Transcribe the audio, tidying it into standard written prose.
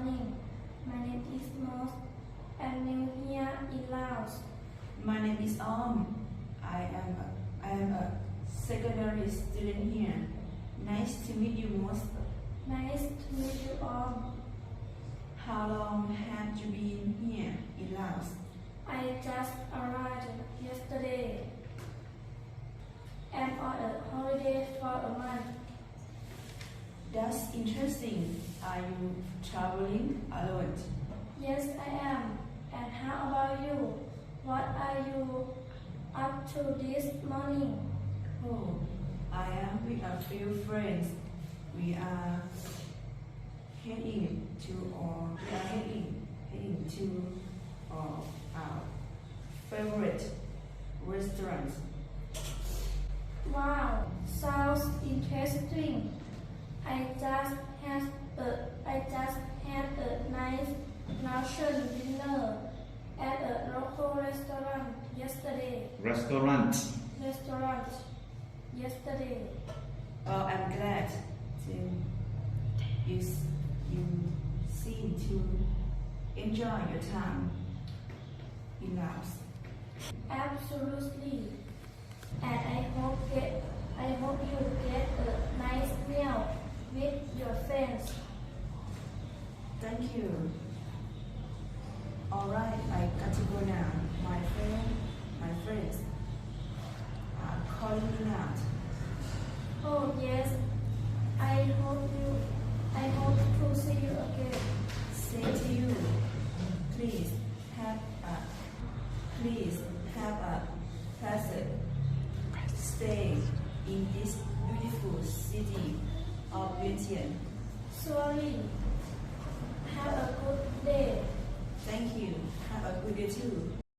morning. My name is Moss. I'm new here in Laos. My name is I am a secondary student here. Nice to meet you, most. Nice to meet you all. How long have you been here in Laos? I just arrived yesterday. I'm on a holiday for a month. That's interesting. Are you traveling alone? Yes, I am. And how about you? What are you up to this morning? Oh, I am with a few friends. We are heading to our favorite restaurant. Wow, sounds interesting. I just had a nice luncheon dinner at a local restaurant yesterday. Restaurant. Oh, I'm glad you seem to enjoy your time in Laos. Absolutely. And I hope you get a nice meal with your friends. Thank you. Alright, I got to go now. My friends are calling me out. Oh yes. I hope to see you again. Say to you, please have a pleasant stay in this beautiful city of Vientiane. Sorry. Have a good day. Thank you. Have a good day too.